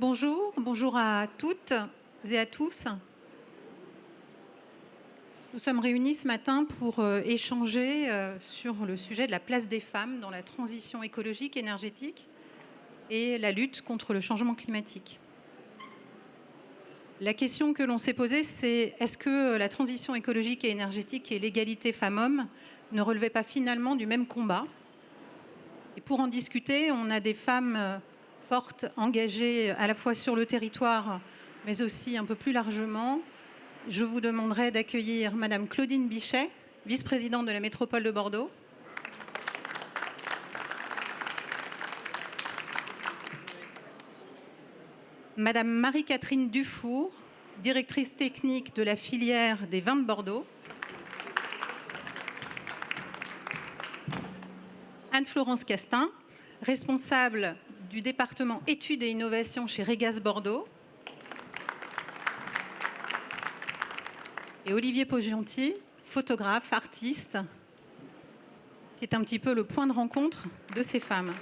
Bonjour à toutes et à tous. Nous sommes réunis ce matin pour échanger sur le sujet de la place des femmes dans la transition écologique, énergétique et la lutte contre le changement climatique. La question que l'on s'est posée, c'est est-ce que la transition écologique et énergétique et l'égalité femmes-hommes ne relevaient pas finalement du même combat? Et pour en discuter, on a des femmes fortes, engagées à la fois sur le territoire, mais aussi un peu plus largement. Je vous demanderai d'accueillir Madame Claudine Bichet, vice-présidente de la métropole de Bordeaux. Madame Marie-Catherine Dufour, directrice technique de la filière des vins de Bordeaux. Anne-Florence Castin, responsable du département études et innovations chez Régas Bordeaux. Et Olivier Poggianti, photographe, artiste, qui est un petit peu le point de rencontre de ces femmes.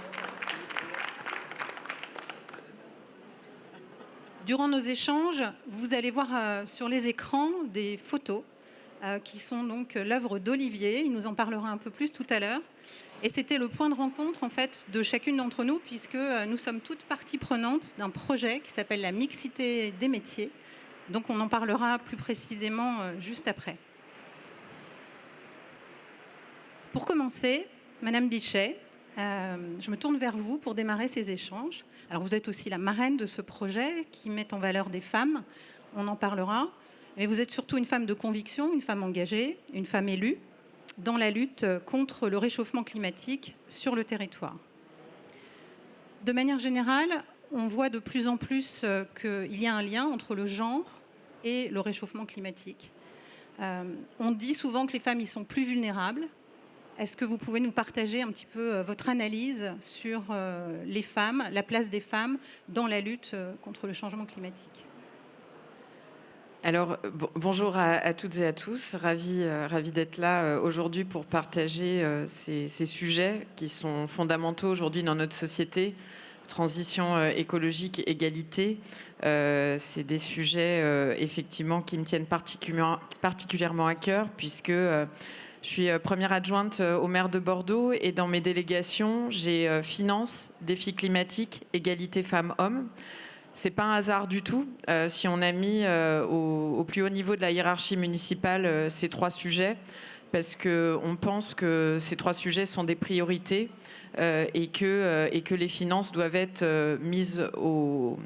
Durant nos échanges, vous allez voir sur les écrans des photos qui sont donc l'œuvre d'Olivier. Il nous en parlera un peu plus tout à l'heure. Et c'était le point de rencontre en fait de chacune d'entre nous, puisque nous sommes toutes parties prenantes d'un projet qui s'appelle la mixité des métiers. Donc on en parlera plus précisément juste après. Pour commencer, Madame Bichet, je me tourne vers vous pour démarrer ces échanges. Alors vous êtes aussi la marraine de ce projet qui met en valeur des femmes, on en parlera. Mais vous êtes surtout une femme de conviction, une femme engagée, une femme élue dans la lutte contre le réchauffement climatique sur le territoire. De manière générale, on voit de plus en plus qu'il y a un lien entre le genre et le réchauffement climatique. On dit souvent que les femmes y sont plus vulnérables. Est-ce que vous pouvez nous partager un petit peu votre analyse sur les femmes, la place des femmes dans la lutte contre le changement climatique ? Alors, bonjour à toutes et à tous. Ravi d'être là aujourd'hui pour partager ces sujets qui sont fondamentaux aujourd'hui dans notre société. Transition écologique, égalité, c'est des sujets effectivement qui me tiennent particulièrement à cœur puisque je suis première adjointe au maire de Bordeaux et dans mes délégations, j'ai finance, défis climatiques, égalité femmes-hommes. C'est pas un hasard du tout si on a mis au plus haut niveau de la hiérarchie municipale ces trois sujets, parce qu'on pense que ces trois sujets sont des priorités et que les finances doivent être mises au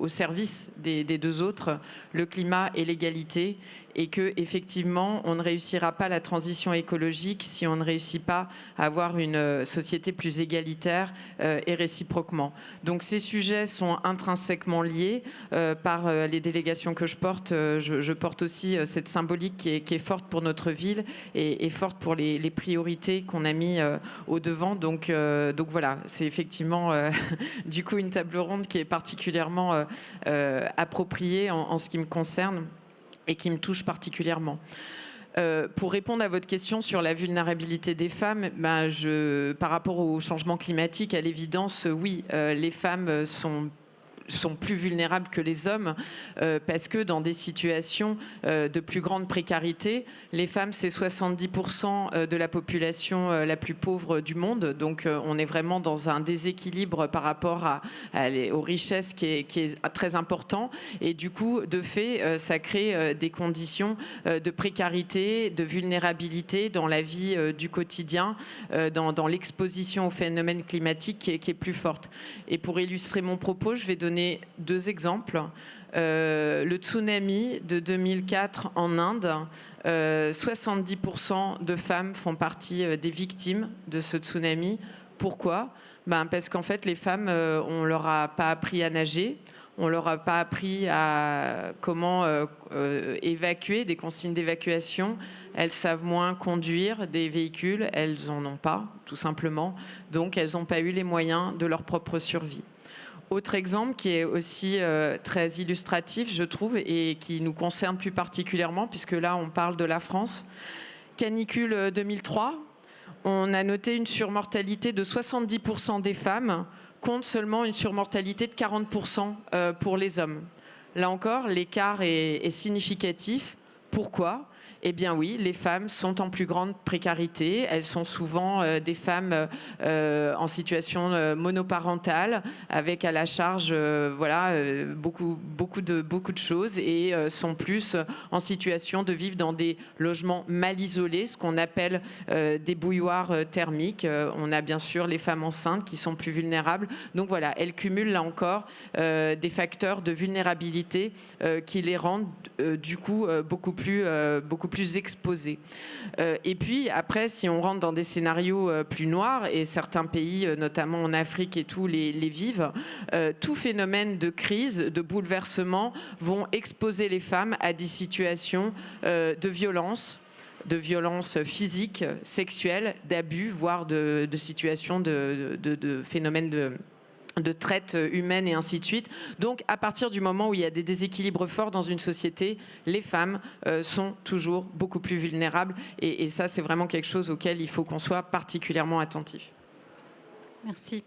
service des deux autres, le climat et l'égalité, et que effectivement on ne réussira pas la transition écologique si on ne réussit pas à avoir une société plus égalitaire et réciproquement. Donc ces sujets sont intrinsèquement liés par les délégations que je porte. Je porte aussi cette symbolique qui est forte pour notre ville et forte pour les priorités qu'on a mis au devant. Donc voilà, c'est effectivement du coup une table ronde qui est particulièrement appropriée en ce qui me concerne et qui me touche particulièrement. Pour répondre à votre question sur la vulnérabilité des femmes, par rapport au changement climatique, à l'évidence, oui, les femmes sont plus vulnérables que les hommes parce que dans des situations de plus grande précarité, les femmes, c'est 70% de la population la plus pauvre du monde. Donc, on est vraiment dans un déséquilibre par rapport aux richesses qui est très important. Et du coup, de fait, ça crée des conditions de précarité, de vulnérabilité dans la vie du quotidien, dans l'exposition aux phénomènes climatiques qui est plus forte. Et pour illustrer mon propos, je vais donner deux exemples. Le tsunami de 2004 en Inde, 70% de femmes font partie des victimes de ce tsunami. Pourquoi ? Parce qu'en fait, les femmes, on ne leur a pas appris à nager, on ne leur a pas appris à comment évacuer, des consignes d'évacuation. Elles savent moins conduire des véhicules, elles n'en ont pas, tout simplement. Donc, elles n'ont pas eu les moyens de leur propre survie. Autre exemple qui est aussi très illustratif, je trouve, et qui nous concerne plus particulièrement, puisque là, on parle de la France. Canicule 2003, on a noté une surmortalité de 70% des femmes, contre seulement une surmortalité de 40% pour les hommes. Là encore, l'écart est significatif. Pourquoi ? Eh bien oui, les femmes sont en plus grande précarité. Elles sont souvent des femmes en situation monoparentale, avec à la charge beaucoup de choses, et sont plus en situation de vivre dans des logements mal isolés, ce qu'on appelle des bouilloires thermiques. On a bien sûr les femmes enceintes qui sont plus vulnérables. Donc voilà, elles cumulent là encore des facteurs de vulnérabilité qui les rendent du coup beaucoup plus exposés. Et puis après, si on rentre dans des scénarios plus noirs, et certains pays, notamment en Afrique et tout, les vivent, tout phénomène de crise, de bouleversement, vont exposer les femmes à des situations de violence physiques, sexuelles, d'abus, voire de situations de phénomènes de traite humaine et ainsi de suite. Donc, à partir du moment où il y a des déséquilibres forts dans une société, les femmes sont toujours beaucoup plus vulnérables. Et ça, c'est vraiment quelque chose auquel il faut qu'on soit particulièrement attentif. Merci.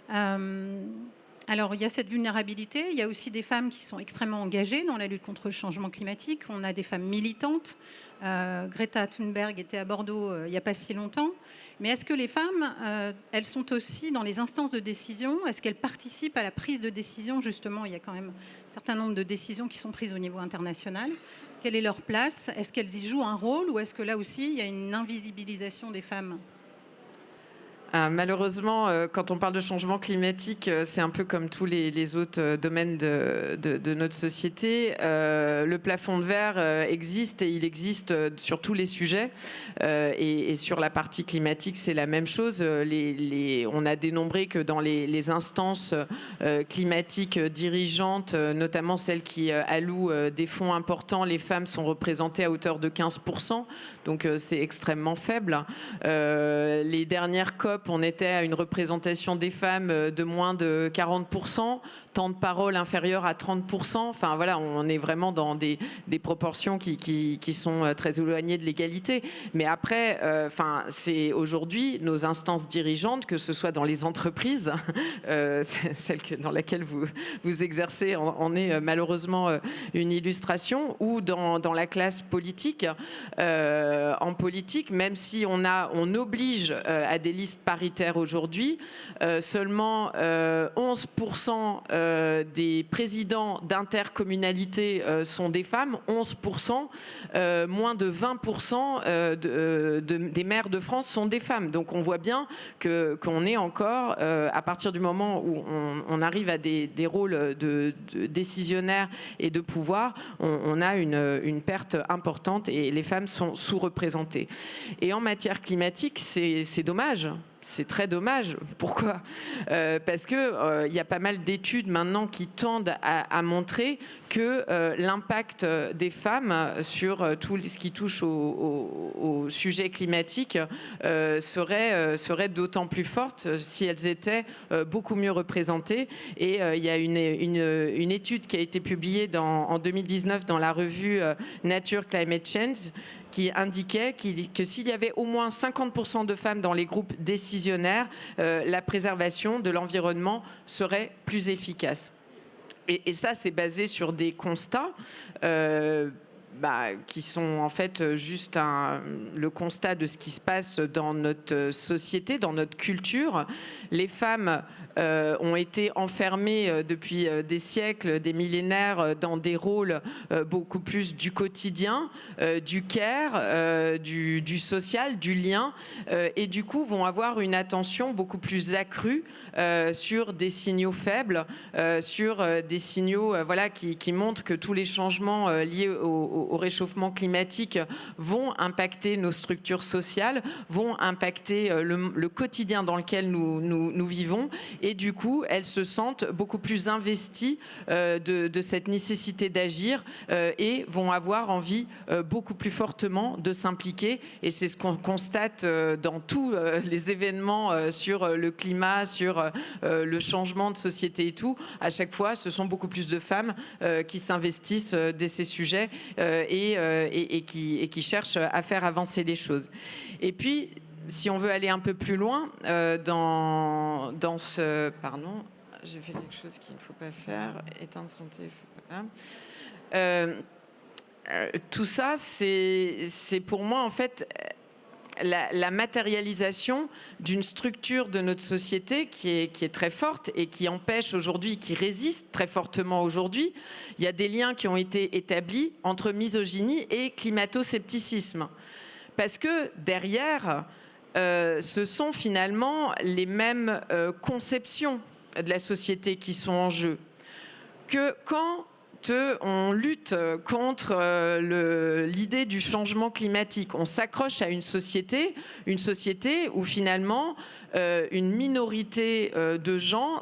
Alors, il y a cette vulnérabilité. Il y a aussi des femmes qui sont extrêmement engagées dans la lutte contre le changement climatique. On a des femmes militantes. Greta Thunberg était à Bordeaux il n'y a pas si longtemps. Mais est-ce que les femmes, elles sont aussi dans les instances de décision ? Est-ce qu'elles participent à la prise de décision ? Justement, il y a quand même un certain nombre de décisions qui sont prises au niveau international. Quelle est leur place ? Est-ce qu'elles y jouent un rôle, ou est-ce que là aussi, il y a une invisibilisation des femmes ? Malheureusement, quand on parle de changement climatique, c'est un peu comme tous les autres domaines de notre société. Le plafond de verre existe, et il existe sur tous les sujets. Et sur la partie climatique, c'est la même chose. On a dénombré que dans les instances climatiques dirigeantes, notamment celles qui allouent des fonds importants, les femmes sont représentées à hauteur de 15%. Donc c'est extrêmement faible. Les dernières COP, on était à une représentation des femmes de moins de 40%, temps de parole inférieur à 30%. Enfin voilà, on est vraiment dans des proportions qui sont très éloignées de l'égalité. Mais après, c'est aujourd'hui nos instances dirigeantes, que ce soit dans les entreprises, celle dans laquelle vous exercez en est malheureusement une illustration, ou dans la classe politique. En politique, même si on oblige à des listes paritaires aujourd'hui, seulement 11% des présidents d'intercommunalités sont des femmes, 11%, moins de 20% des maires de France sont des femmes. Donc on voit bien qu'on est encore, à partir du moment où on arrive à des rôles de décisionnaires et de pouvoir, on a une perte importante, et les femmes sont sous-représentées. Et en matière climatique, c'est dommage. C'est très dommage. Pourquoi ? Parce que y a pas mal d'études maintenant qui tendent à montrer que l'impact des femmes sur tout ce qui touche au sujet climatique serait d'autant plus forte si elles étaient beaucoup mieux représentées. Et il y a une étude qui a été publiée en 2019 dans la revue Nature Climate Change, qui indiquait que s'il y avait au moins 50% de femmes dans les groupes décisionnaires, la préservation de l'environnement serait plus efficace. Et ça, c'est basé sur des constats qui sont en fait juste le constat de ce qui se passe dans notre société, dans notre culture. Les femmes ont été enfermées depuis des siècles, des millénaires, dans des rôles beaucoup plus du quotidien, du care, du social, du lien, et du coup vont avoir une attention beaucoup plus accrue sur des signaux faibles, sur des signaux qui montrent que tous les changements liés au réchauffement climatique vont impacter nos structures sociales, vont impacter le quotidien dans lequel nous vivons. Et du coup, elles se sentent beaucoup plus investies de cette nécessité d'agir et vont avoir envie beaucoup plus fortement de s'impliquer. Et c'est ce qu'on constate dans tous les événements sur le climat, sur le changement de société et tout. À chaque fois, ce sont beaucoup plus de femmes qui s'investissent de ces sujets et qui cherchent à faire avancer les choses. Et puis, si on veut aller un peu plus loin dans ce... Pardon, j'ai fait quelque chose qu'il ne faut pas faire. Éteindre son téléphone. Tout ça, c'est pour moi, en fait, la matérialisation d'une structure de notre société qui est très forte et qui empêche aujourd'hui, qui résiste très fortement aujourd'hui. Il y a des liens qui ont été établis entre misogynie et climato-scepticisme. Parce que derrière, ce sont finalement les mêmes conceptions de la société qui sont en jeu. Que quand on lutte contre l'idée du changement climatique, on s'accroche à une société où finalement une minorité de gens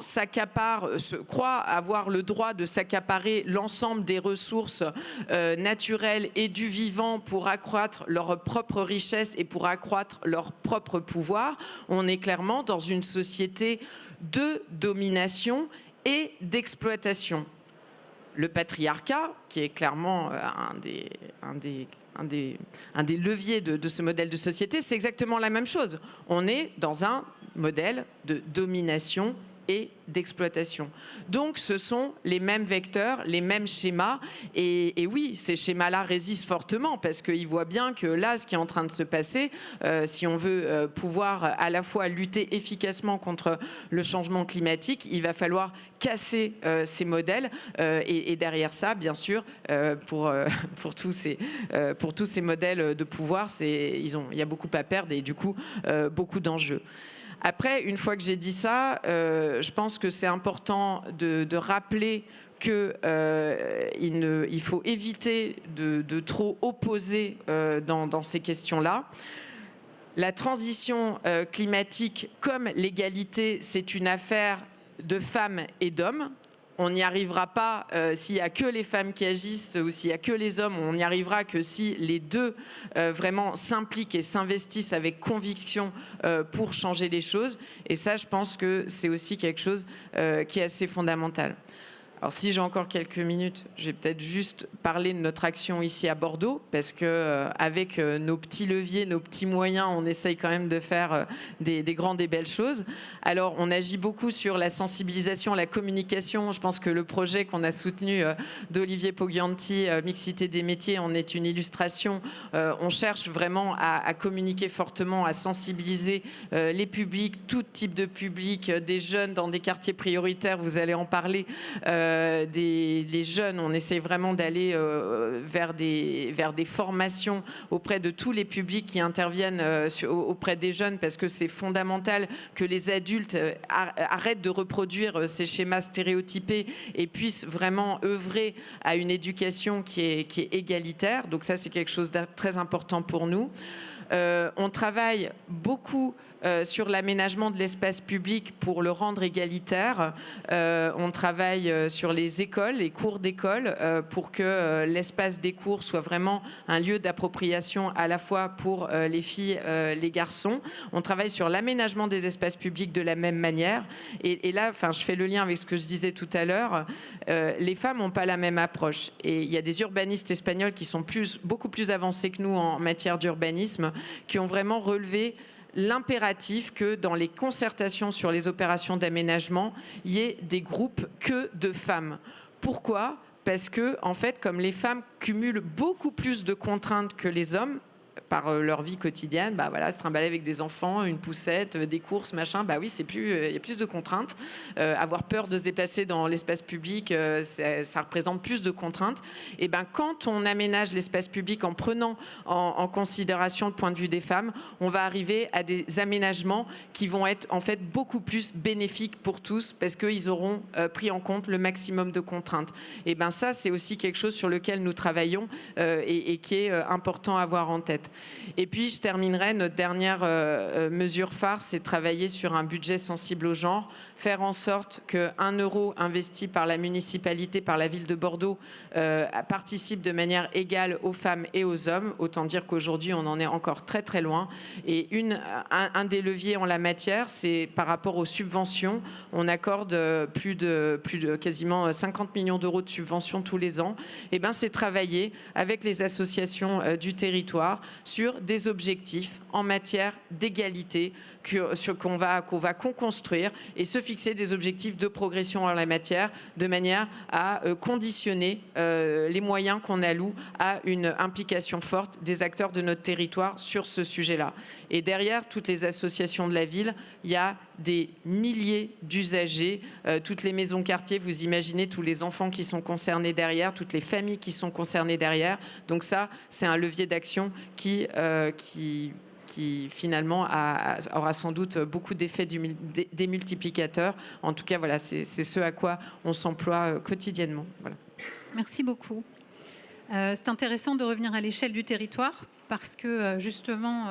croient avoir le droit de s'accaparer l'ensemble des ressources naturelles et du vivant pour accroître leur propre richesse et pour accroître leur propre pouvoir. On est clairement dans une société de domination et d'exploitation. Le patriarcat, qui est clairement un des leviers de ce modèle de société, c'est exactement la même chose. On est dans un modèle de domination et d'exploitation. Donc ce sont les mêmes vecteurs, les mêmes schémas. Et oui, ces schémas-là résistent fortement parce qu'ils voient bien que là, ce qui est en train de se passer, si on veut pouvoir à la fois lutter efficacement contre le changement climatique, il va falloir casser ces modèles. Et derrière ça, bien sûr, pour tous ces modèles de pouvoir, il y a beaucoup à perdre et du coup, beaucoup d'enjeux. Après, une fois que j'ai dit ça, je pense que c'est important de rappeler qu'il faut éviter de trop opposer dans ces questions-là. La transition climatique comme l'égalité, c'est une affaire de femmes et d'hommes. On n'y arrivera pas s'il n'y a que les femmes qui agissent ou s'il n'y a que les hommes. On n'y arrivera que si les deux vraiment s'impliquent et s'investissent avec conviction pour changer les choses. Et ça, je pense que c'est aussi quelque chose qui est assez fondamental. Alors si j'ai encore quelques minutes, je vais peut-être juste parler de notre action ici à Bordeaux, parce que avec nos petits leviers, nos petits moyens, on essaye quand même de faire des grandes et belles choses. Alors on agit beaucoup sur la sensibilisation, la communication. Je pense que le projet qu'on a soutenu d'Olivier Poggianti, Mixité des métiers, en est une illustration. On cherche vraiment à communiquer fortement, à sensibiliser les publics, tout type de public, des jeunes dans des quartiers prioritaires, vous allez en parler, les jeunes. On essaie vraiment d'aller vers des formations auprès de tous les publics qui interviennent auprès des jeunes, parce que c'est fondamental que les adultes arrêtent de reproduire ces schémas stéréotypés et puissent vraiment œuvrer à une éducation qui est égalitaire. Donc ça, c'est quelque chose de très important pour nous. On travaille beaucoup sur l'aménagement de l'espace public pour le rendre égalitaire. On travaille sur les écoles, les cours d'école, pour que l'espace des cours soit vraiment un lieu d'appropriation à la fois pour les filles, les garçons. On travaille sur l'aménagement des espaces publics de la même manière. Et là, je fais le lien avec ce que je disais tout à l'heure. Les femmes n'ont pas la même approche. Et il y a des urbanistes espagnols qui sont beaucoup plus avancés que nous en matière d'urbanisme, qui ont vraiment relevé l'impératif que dans les concertations sur les opérations d'aménagement, il y ait des groupes que de femmes. Pourquoi ? Parce que, en fait, comme les femmes cumulent beaucoup plus de contraintes que les hommes, par leur vie quotidienne, se trimballer avec des enfants, une poussette, des courses, machin, oui, il y a plus de contraintes. Avoir peur de se déplacer dans l'espace public, ça représente plus de contraintes. Et quand on aménage l'espace public en prenant en considération le point de vue des femmes, on va arriver à des aménagements qui vont être en fait beaucoup plus bénéfiques pour tous, parce qu'ils auront pris en compte le maximum de contraintes. Et ça, c'est aussi quelque chose sur lequel nous travaillons et qui est important à avoir en tête. Et puis, je terminerai, notre dernière mesure phare, c'est travailler sur un budget sensible au genre, faire en sorte que 1 euro investi par la municipalité, par la ville de Bordeaux, participe de manière égale aux femmes et aux hommes. Autant dire qu'aujourd'hui, on en est encore très très loin. Et un des leviers en la matière, c'est par rapport aux subventions. On accorde plus de quasiment 50 millions d'euros de subventions tous les ans. Et c'est travailler avec les associations du territoire sur des objectifs en matière d'égalité qu'on va co-construire et se fixer des objectifs de progression en la matière de manière à conditionner les moyens qu'on alloue à une implication forte des acteurs de notre territoire sur ce sujet-là. Et derrière toutes les associations de la ville, il y a des milliers d'usagers, toutes les maisons quartiers, vous imaginez tous les enfants qui sont concernés derrière, toutes les familles qui sont concernées derrière. Donc ça, c'est un levier d'action qui finalement aura sans doute beaucoup d'effets démultiplicateurs. En tout cas, voilà, c'est ce à quoi on s'emploie quotidiennement. Voilà. Merci beaucoup. C'est intéressant de revenir à l'échelle du territoire parce que justement,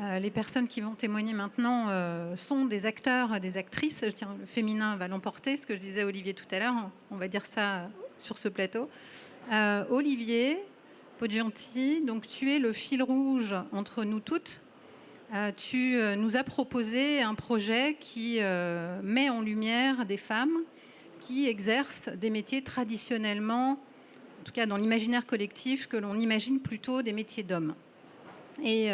les personnes qui vont témoigner maintenant sont des acteurs, des actrices. Je dirais, le féminin va l'emporter, ce que je disais à Olivier tout à l'heure. On va dire ça sur ce plateau. Olivier Poggianti, donc tu es le fil rouge entre nous toutes. Tu nous as proposé un projet qui met en lumière des femmes qui exercent des métiers traditionnellement, en tout cas dans l'imaginaire collectif, que l'on imagine plutôt des métiers d'hommes. Et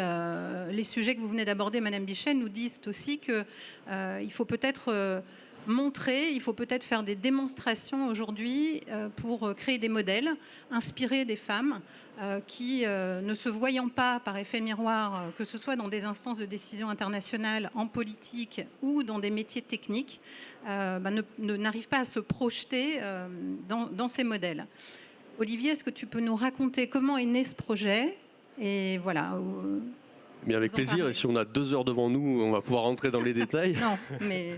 les sujets que vous venez d'aborder, Madame Bichet, nous disent aussi qu'il faut peut-être montrer, il faut peut-être faire des démonstrations aujourd'hui pour créer des modèles, inspirer des femmes qui, ne se voyant pas par effet miroir, que ce soit dans des instances de décision internationales, en politique ou dans des métiers techniques, n'arrivent pas à se projeter dans ces modèles. Olivier, est-ce que tu peux nous raconter comment est né ce projet ? Et voilà. Mais avec plaisir, et si on a 2 heures devant nous, on va pouvoir rentrer dans les détails. Non, mais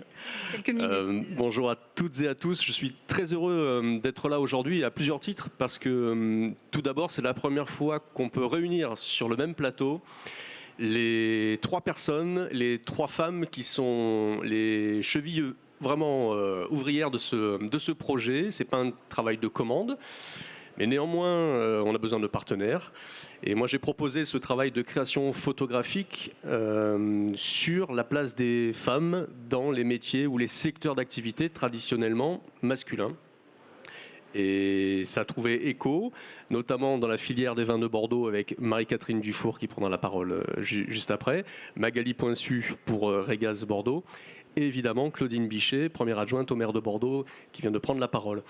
quelques minutes. Bonjour à toutes et à tous, je suis très heureux d'être là aujourd'hui à plusieurs titres, parce que tout d'abord, c'est la première fois qu'on peut réunir sur le même plateau les 3 personnes, les 3 femmes qui sont les chevilles vraiment ouvrières de ce projet. C'est pas un travail de commande, mais néanmoins, on a besoin de partenaires. Et moi, j'ai proposé ce travail de création photographique sur la place des femmes dans les métiers ou les secteurs d'activité traditionnellement masculins. Et ça a trouvé écho, notamment dans la filière des vins de Bordeaux avec Marie-Catherine Dufour qui prendra la parole juste après, Magali Poinçu pour Régaz Bordeaux, et évidemment Claudine Bichet, première adjointe au maire de Bordeaux, qui vient de prendre la parole.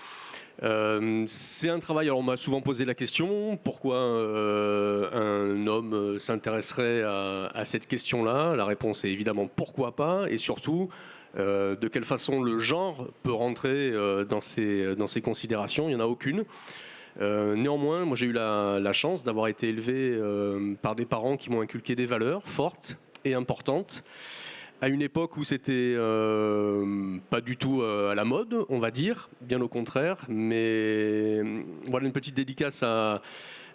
C'est un travail, alors on m'a souvent posé la question, pourquoi un homme s'intéresserait à cette question-là ? La réponse est évidemment pourquoi pas, et surtout de quelle façon le genre peut rentrer dans ces considérations. Il n'y en a aucune. Néanmoins, moi j'ai eu la chance d'avoir été élevé par des parents qui m'ont inculqué des valeurs fortes et importantes, à une époque où c'était pas du tout à la mode, on va dire, bien au contraire. Mais voilà une petite dédicace à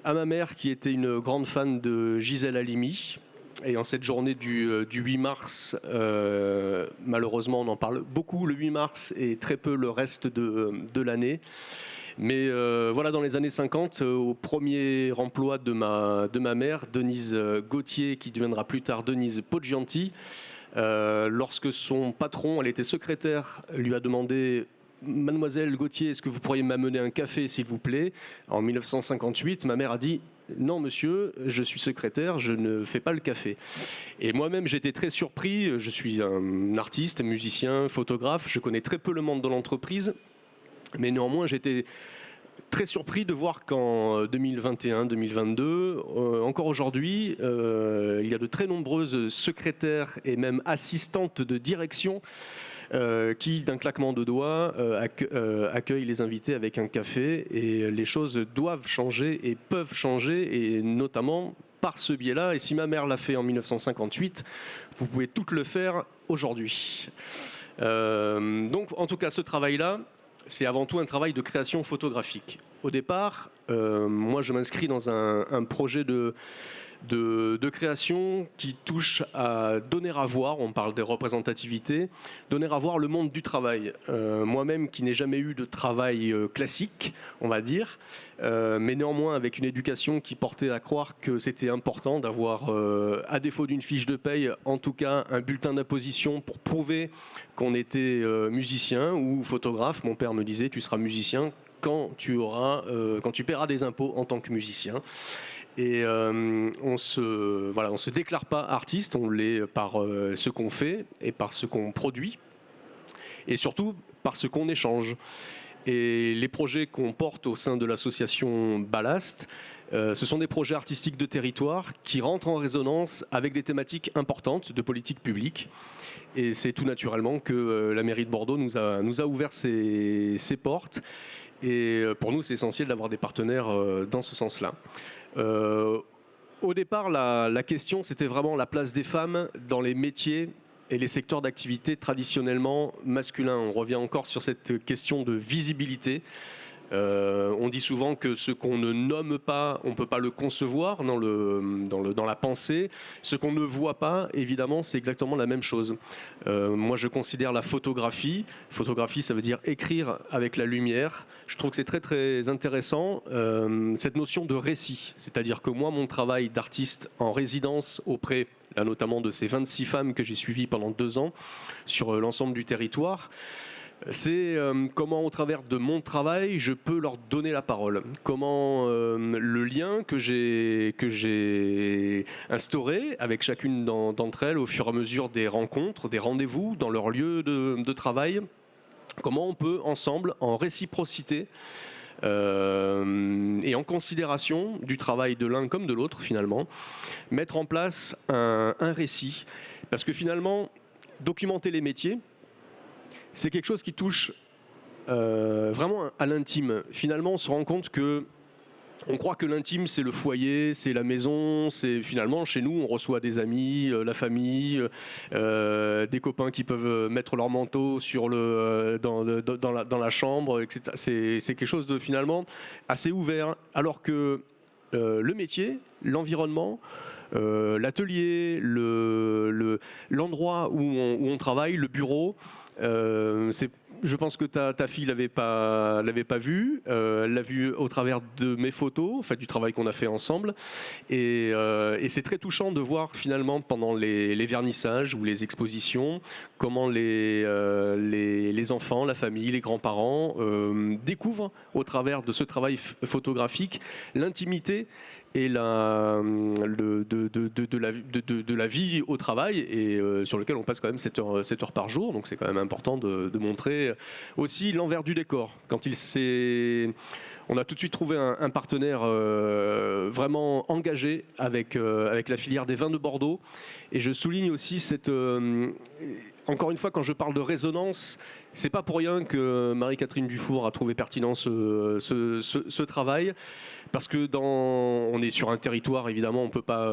ma mère qui était une grande fan de Gisèle Halimi. Et en cette journée du 8 mars, malheureusement on en parle beaucoup le 8 mars et très peu le reste de l'année. Mais voilà, dans les années 50, au premier emploi de ma mère, Denise Gauthier, qui deviendra plus tard Denise Poggianti, lorsque son patron, elle était secrétaire, lui a demandé « Mademoiselle Gauthier, est-ce que vous pourriez m'amener un café, s'il vous plaît ?» En 1958, ma mère a dit « Non, monsieur, je suis secrétaire, je ne fais pas le café. » Et moi-même, j'étais très surpris. Je suis un artiste, musicien, photographe. Je connais très peu le monde de l'entreprise. Mais néanmoins, j'étais très surpris de voir qu'en 2021-2022, encore aujourd'hui, il y a de très nombreuses secrétaires et même assistantes de direction qui, d'un claquement de doigts, accueillent les invités avec un café. Et les choses doivent changer et peuvent changer, et notamment par ce biais-là. Et si ma mère l'a fait en 1958, vous pouvez toutes le faire aujourd'hui. Donc, en tout cas, ce travail-là, c'est avant tout un travail de création photographique. Au départ, moi je m'inscris dans un projet de création qui touche à donner à voir, on parle des représentativités, donner à voir le monde du travail. Moi-même qui n'ai jamais eu de travail classique, on va dire, mais néanmoins avec une éducation qui portait à croire que c'était important d'avoir, à défaut d'une fiche de paye, en tout cas un bulletin d'imposition pour prouver qu'on était musicien ou photographe. Mon père me disait « tu seras musicien quand tu paieras des impôts en tant que musicien ». Et on se déclare pas artiste, on l'est par ce qu'on fait et par ce qu'on produit, et surtout par ce qu'on échange. Et les projets qu'on porte au sein de l'association Ballast, ce sont des projets artistiques de territoire qui rentrent en résonance avec des thématiques importantes de politique publique. Et c'est tout naturellement que la mairie de Bordeaux nous a ouvert ses portes. Et pour nous, c'est essentiel d'avoir des partenaires dans ce sens-là. Au départ, la question, c'était vraiment la place des femmes dans les métiers et les secteurs d'activité traditionnellement masculins. On revient encore sur cette question de visibilité. On dit souvent que ce qu'on ne nomme pas, on ne peut pas le concevoir dans la pensée. Ce qu'on ne voit pas, évidemment, c'est exactement la même chose. Moi, je considère la photographie. Photographie, ça veut dire écrire avec la lumière. Je trouve que c'est très, très intéressant, cette notion de récit. C'est-à-dire que moi, mon travail d'artiste en résidence auprès, là, notamment de ces 26 femmes que j'ai suivies pendant 2 ans sur l'ensemble du territoire, c'est comment, au travers de mon travail, je peux leur donner la parole. Comment le lien que j'ai instauré avec chacune d'entre elles au fur et à mesure des rencontres, des rendez-vous dans leur lieu de travail, comment on peut ensemble, en réciprocité et en considération du travail de l'un comme de l'autre, finalement, mettre en place un récit. Parce que finalement, documenter les métiers, c'est quelque chose qui touche vraiment à l'intime. Finalement, on se rend compte que on croit que l'intime, c'est le foyer, c'est la maison, c'est finalement chez nous, on reçoit des amis, la famille, des copains qui peuvent mettre leur manteau dans la chambre, etc. C'est quelque chose de finalement assez ouvert, alors que le métier, l'environnement, l'atelier, l'endroit où on travaille, le bureau, je pense que ta fille l'avait pas vu. Elle l'a vu au travers de mes photos, en fait, du travail qu'on a fait ensemble. Et c'est très touchant de voir finalement pendant les vernissages ou les expositions comment les enfants, la famille, les grands-parents découvrent au travers de ce travail photographique l'intimité et de la vie au travail, et sur lequel on passe quand même 7 heures par jour. Donc c'est quand même important de montrer aussi l'envers du décor. On a tout de suite trouvé un partenaire vraiment engagé avec la filière des vins de Bordeaux. Et je souligne aussi encore une fois, quand je parle de résonance, c'est pas pour rien que Marie-Catherine Dufour a trouvé pertinent ce travail, parce que on est sur un territoire, évidemment, on ne peut pas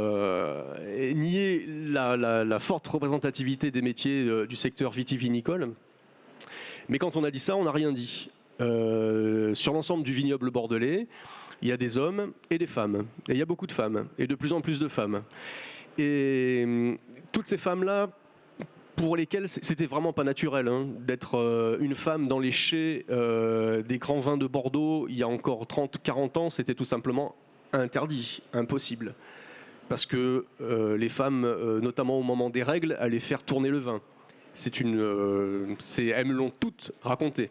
nier la forte représentativité des métiers du secteur vitivinicole. Mais quand on a dit ça, on n'a rien dit. Sur l'ensemble du vignoble bordelais, il y a des hommes et des femmes. Et il y a beaucoup de femmes, et de plus en plus de femmes. Et toutes ces femmes-là, pour lesquelles c'était vraiment pas naturel d'être une femme dans les chais des grands vins de Bordeaux il y a encore 30-40 ans, c'était tout simplement interdit, impossible. Parce que les femmes, notamment au moment des règles, allaient faire tourner le vin. Elles me l'ont toutes raconté.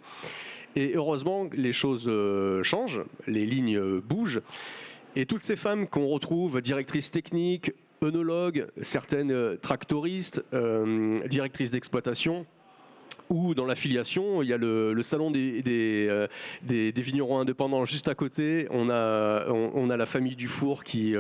Et heureusement, les choses changent, les lignes bougent. Et toutes ces femmes qu'on retrouve, directrices techniques, œnologues, certaines tractoristes, directrices d'exploitation, ou dans l'affiliation, il y a le salon des vignerons indépendants juste à côté. On a la famille Dufour qui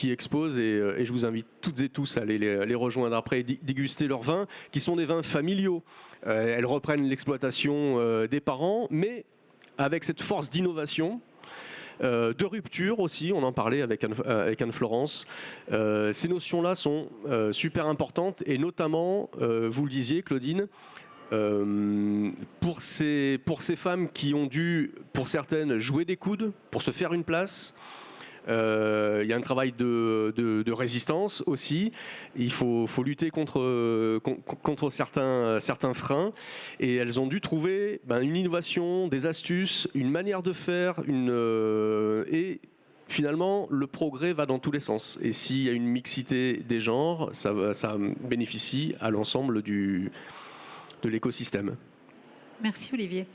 expose, et je vous invite toutes et tous à aller les rejoindre après et déguster leurs vins, qui sont des vins familiaux. Elles reprennent l'exploitation des parents, mais avec cette force d'innovation, de rupture aussi, on en parlait avec Anne-Florence. Ces notions-là sont super importantes, et notamment, vous le disiez Claudine, pour ces femmes qui ont dû, pour certaines, jouer des coudes pour se faire une place. Il y a un travail de résistance aussi. Il faut lutter contre certains freins. Et elles ont dû trouver une innovation, des astuces, une manière de faire. Et finalement, le progrès va dans tous les sens. Et s'il y a une mixité des genres, ça bénéficie à l'ensemble de l'écosystème. Merci Olivier.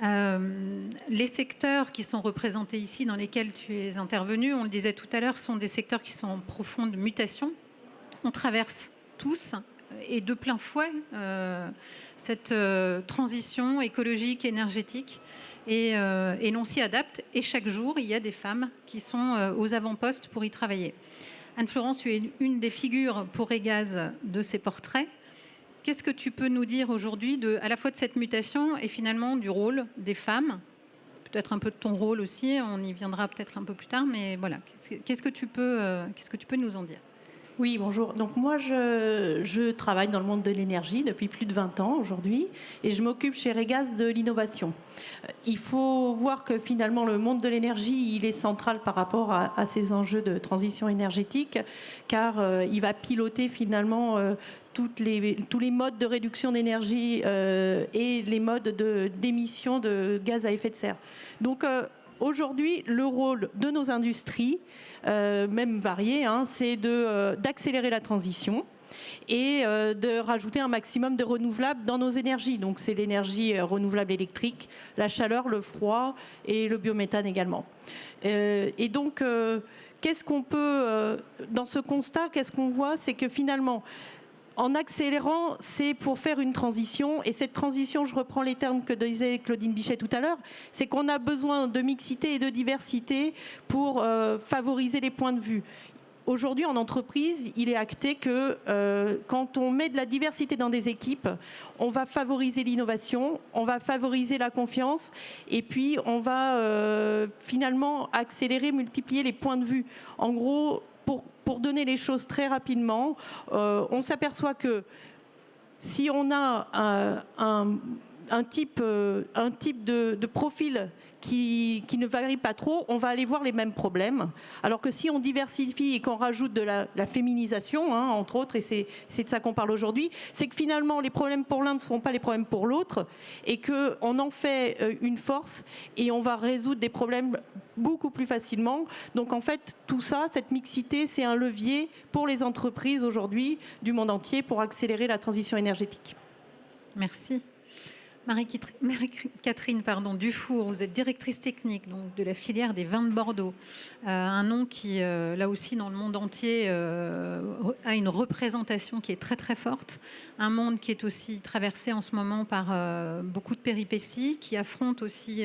Les secteurs qui sont représentés ici, dans lesquels tu es intervenu, on le disait tout à l'heure, sont des secteurs qui sont en profonde mutation. On traverse tous et de plein fouet cette transition écologique, énergétique, et l'on s'y adapte. Et chaque jour, il y a des femmes qui sont aux avant-postes pour y travailler. Anne-Florence, tu es une des figures pour Egaz de ces portraits. Qu'est-ce que tu peux nous dire aujourd'hui à la fois de cette mutation et finalement du rôle des femmes, peut-être un peu de ton rôle aussi, on y viendra peut-être un peu plus tard, mais voilà, qu'est-ce que tu peux nous en dire? Oui, bonjour. Donc moi, je travaille dans le monde de l'énergie depuis plus de 20 ans aujourd'hui et je m'occupe chez Egaz de l'innovation. Il faut voir que finalement, le monde de l'énergie, il est central par rapport à ces enjeux de transition énergétique car il va piloter finalement tous les modes de réduction d'énergie et les modes d'émission de gaz à effet de serre. Donc aujourd'hui, le rôle de nos industries, même variées, c'est d'accélérer la transition et de rajouter un maximum de renouvelables dans nos énergies. Donc c'est l'énergie renouvelable électrique, la chaleur, le froid et le biométhane également. Et donc, qu'est-ce qu'on peut, dans ce constat, qu'est-ce qu'on voit? C'est que finalement, en accélérant, c'est pour faire une transition. Et cette transition, je reprends les termes que disait Claudine Bichet tout à l'heure, c'est qu'on a besoin de mixité et de diversité pour favoriser les points de vue. Aujourd'hui, en entreprise, il est acté que quand on met de la diversité dans des équipes, on va favoriser l'innovation, on va favoriser la confiance et puis on va finalement accélérer, multiplier les points de vue. En gros, pour donner les choses très rapidement, on s'aperçoit que si on a un type de profil qui ne varie pas trop, on va aller voir les mêmes problèmes. Alors que si on diversifie et qu'on rajoute de la féminisation, entre autres, et c'est de ça qu'on parle aujourd'hui, c'est que finalement les problèmes pour l'un ne seront pas les problèmes pour l'autre et qu'on en fait une force et on va résoudre des problèmes beaucoup plus facilement. Donc en fait, tout ça, cette mixité, c'est un levier pour les entreprises aujourd'hui du monde entier pour accélérer la transition énergétique. Merci. Marie-Catherine Dufour, vous êtes directrice technique donc, de la filière des vins de Bordeaux. Un nom qui, là aussi, dans le monde entier, a une représentation qui est très très forte. Un monde qui est aussi traversé en ce moment par beaucoup de péripéties, qui affronte aussi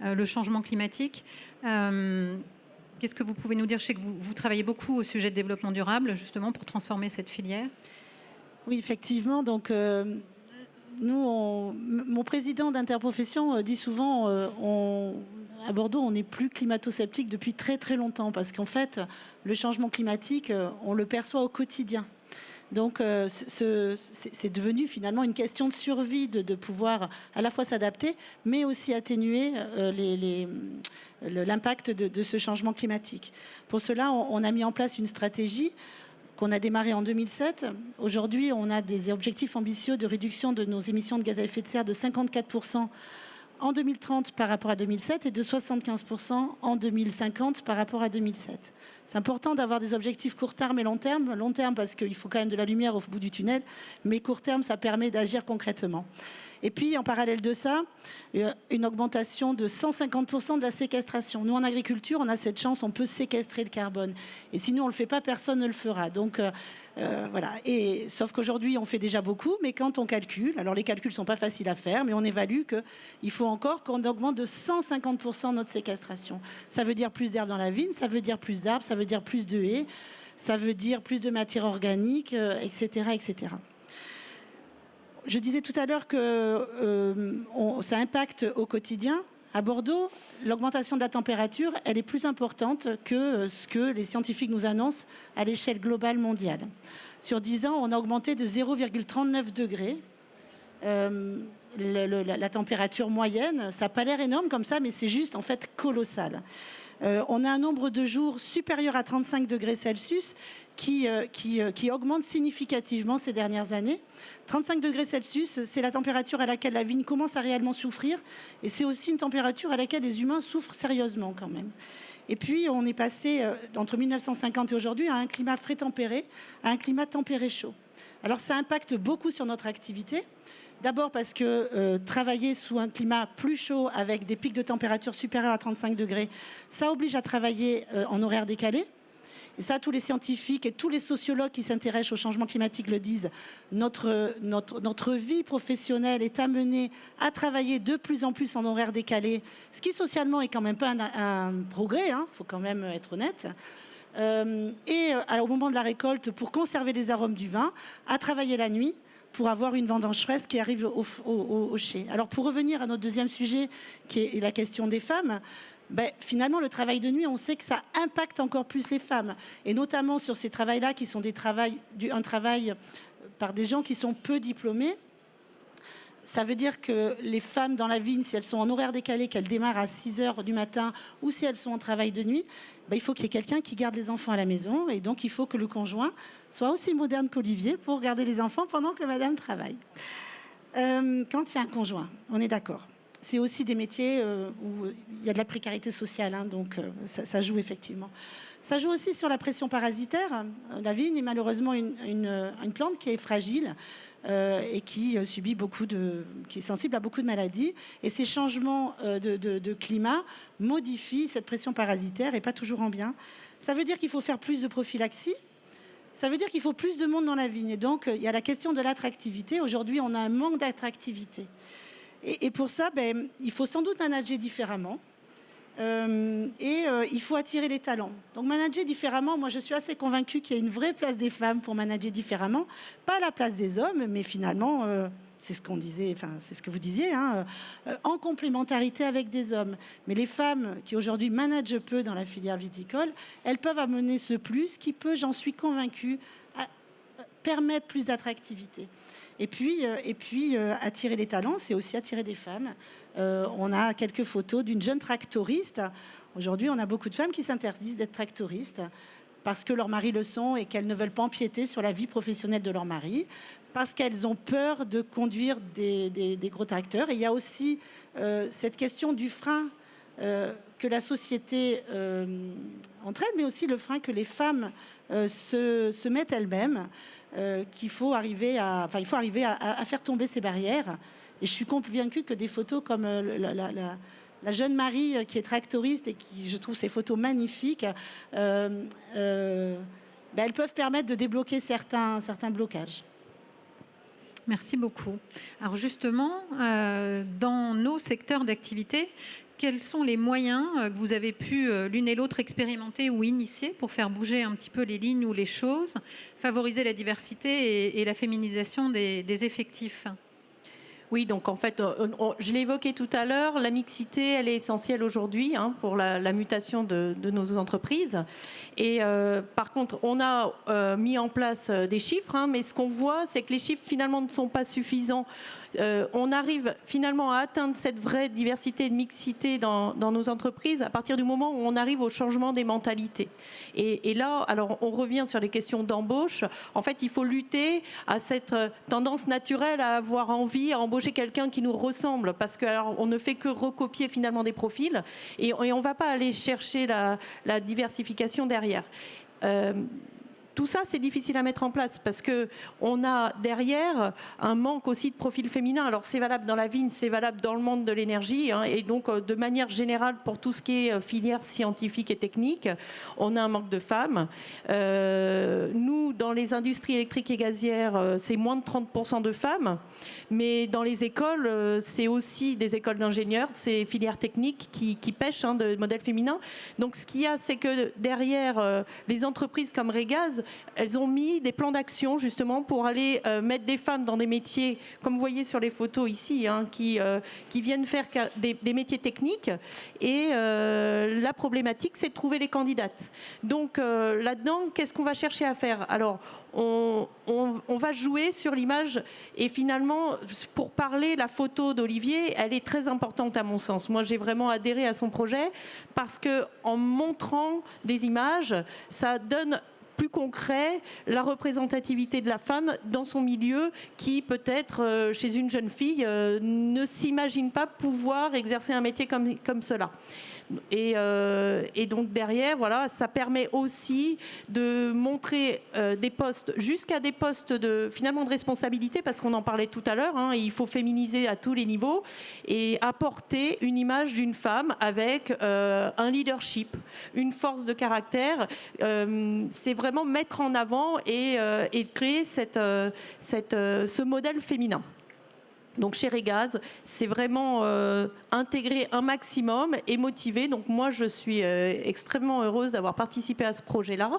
le changement climatique. Qu'est-ce que vous pouvez nous dire? Je sais que vous travaillez beaucoup au sujet de développement durable, justement, pour transformer cette filière. Oui, effectivement. Donc, mon président d'interprofession dit souvent à Bordeaux, on n'est plus climato-sceptique depuis très très longtemps parce qu'en fait, le changement climatique, on le perçoit au quotidien. Donc, c'est devenu finalement une question de survie de pouvoir à la fois s'adapter, mais aussi atténuer l'impact de ce changement climatique. Pour cela, on a mis en place une stratégie qu'on a démarré en 2007. Aujourd'hui, on a des objectifs ambitieux de réduction de nos émissions de gaz à effet de serre de 54% en 2030 par rapport à 2007 et de 75% en 2050 par rapport à 2007. C'est important d'avoir des objectifs court terme et long terme. Long terme parce qu'il faut quand même de la lumière au bout du tunnel, mais court terme, ça permet d'agir concrètement. Et puis, en parallèle de ça, une augmentation de 150% de la séquestration. Nous, en agriculture, on a cette chance, on peut séquestrer le carbone. Et si nous, on ne le fait pas, personne ne le fera. Donc, voilà. Et, sauf qu'aujourd'hui, on fait déjà beaucoup, mais quand on calcule, alors les calculs ne sont pas faciles à faire, mais on évalue qu'il faut encore qu'on augmente de 150% notre séquestration. Ça veut dire plus d'herbes dans la vigne, ça veut dire plus d'arbres, ça veut dire plus de haies, ça veut dire plus de matière organique, etc., etc. Je disais tout à l'heure que ça impacte au quotidien. À Bordeaux, l'augmentation de la température, elle est plus importante que ce que les scientifiques nous annoncent à l'échelle globale mondiale. Sur 10 ans, on a augmenté de 0,39 degrés la température moyenne. Ça n'a pas l'air énorme comme ça, mais c'est juste en fait colossal. On a un nombre de jours supérieur à 35 degrés Celsius qui augmente significativement ces dernières années. 35 degrés Celsius, c'est la température à laquelle la vigne commence à réellement souffrir. Et c'est aussi une température à laquelle les humains souffrent sérieusement quand même. Et puis, on est passé, entre 1950 et aujourd'hui, à un climat frais tempéré, à un climat tempéré chaud. Alors ça impacte beaucoup sur notre activité. D'abord parce que travailler sous un climat plus chaud avec des pics de température supérieurs à 35 degrés, ça oblige à travailler en horaire décalé. Et ça, tous les scientifiques et tous les sociologues qui s'intéressent au changement climatique le disent. Notre vie professionnelle est amenée à travailler de plus en plus en horaire décalé, ce qui socialement est quand même pas un progrès, hein, faut quand même être honnête. Alors, au moment de la récolte, pour conserver les arômes du vin, à travailler la nuit, pour avoir une vendange fraîche qui arrive au chai. Alors pour revenir à notre deuxième sujet, qui est la question des femmes, finalement le travail de nuit, on sait que ça impacte encore plus les femmes. Et notamment sur ces travails-là, qui sont un travail par des gens qui sont peu diplômés. Ça veut dire que les femmes dans la vigne, si elles sont en horaire décalé, qu'elles démarrent à 6 heures du matin, ou si elles sont en travail de nuit, il faut qu'il y ait quelqu'un qui garde les enfants à la maison. Et donc, il faut que le conjoint soit aussi moderne qu'Olivier pour garder les enfants pendant que madame travaille. Quand il y a un conjoint, on est d'accord. C'est aussi des métiers où il y a de la précarité sociale, hein, donc ça joue effectivement. Ça joue aussi sur la pression parasitaire. La vigne est malheureusement une plante qui est fragile. Et qui qui est sensible à beaucoup de maladies. Et ces changements de climat modifient cette pression parasitaire et pas toujours en bien. Ça veut dire qu'il faut faire plus de prophylaxie. Ça veut dire qu'il faut plus de monde dans la vigne. Et donc, il y a la question de l'attractivité. Aujourd'hui, on a un manque d'attractivité. Et pour ça, il faut sans doute manager différemment. Il faut attirer les talents. Donc manager différemment, moi je suis assez convaincue qu'il y a une vraie place des femmes pour manager différemment, pas à la place des hommes, mais finalement, c'est ce qu'on disait, enfin c'est ce que vous disiez, hein, en complémentarité avec des hommes. Mais les femmes qui aujourd'hui managent peu dans la filière viticole, elles peuvent amener ce plus qui peut, j'en suis convaincue, permettre plus d'attractivité. Et puis attirer les talents, c'est aussi attirer des femmes. On a quelques photos d'une jeune tractoriste. Aujourd'hui, on a beaucoup de femmes qui s'interdisent d'être tractoristes parce que leurs maris le sont et qu'elles ne veulent pas empiéter sur la vie professionnelle de leur mari, parce qu'elles ont peur de conduire des gros tracteurs. Et il y a aussi cette question du frein que la société entraîne, mais aussi le frein que les femmes se mettent elles-mêmes. Qu'il faut arriver à faire tomber ces barrières. Et je suis convaincue que des photos comme la jeune Marie qui est tractoriste et qui, je trouve ces photos magnifiques, elles peuvent permettre de débloquer certains blocages. Merci beaucoup. Alors justement, dans nos secteurs d'activité, quels sont les moyens que vous avez pu l'une et l'autre expérimenter ou initier pour faire bouger un petit peu les lignes ou les choses, favoriser la diversité et la féminisation des effectifs ? Oui, donc en fait, je l'ai évoqué tout à l'heure, la mixité, elle est essentielle aujourd'hui pour la mutation de nos entreprises. Et par contre, on a mis en place des chiffres, mais ce qu'on voit, c'est que les chiffres finalement ne sont pas suffisants. On arrive finalement à atteindre cette vraie diversité et mixité dans nos entreprises à partir du moment où on arrive au changement des mentalités. Et là, alors on revient sur les questions d'embauche. En fait, il faut lutter à cette tendance naturelle à avoir envie à embaucher quelqu'un qui nous ressemble, parce que alors on ne fait que recopier finalement des profils et on ne va pas aller chercher la diversification derrière. Tout ça, c'est difficile à mettre en place parce qu'on a derrière un manque aussi de profil féminin. Alors, c'est valable dans la vigne, c'est valable dans le monde de l'énergie. Et donc, de manière générale, pour tout ce qui est filière scientifique et technique, on a un manque de femmes. Nous, dans les industries électriques et gazières, c'est moins de 30% de femmes. Mais dans les écoles, c'est aussi des écoles d'ingénieurs, c'est filières techniques qui pêchent de modèles féminins. Donc, ce qu'il y a, c'est que derrière les entreprises comme Régaz, elles ont mis des plans d'action justement pour aller mettre des femmes dans des métiers, comme vous voyez sur les photos ici, qui viennent faire des métiers techniques. Et la problématique, c'est de trouver les candidates. Donc là-dedans, qu'est-ce qu'on va chercher à faire ? Alors, on va jouer sur l'image et finalement, pour parler, la photo d'Olivier, elle est très importante à mon sens. Moi, j'ai vraiment adhéré à son projet parce qu'en montrant des images, ça donne plus concret la représentativité de la femme dans son milieu qui peut-être chez une jeune fille ne s'imagine pas pouvoir exercer un métier comme cela. Et donc derrière, voilà, ça permet aussi de montrer des postes jusqu'à des postes finalement de responsabilité, parce qu'on en parlait tout à l'heure, hein, il faut féminiser à tous les niveaux et apporter une image d'une femme avec un leadership, une force de caractère. C'est vraiment mettre en avant et créer ce modèle féminin. Donc chez Régaz, c'est vraiment intégrer un maximum et motiver. Donc moi, je suis extrêmement heureuse d'avoir participé à ce projet-là,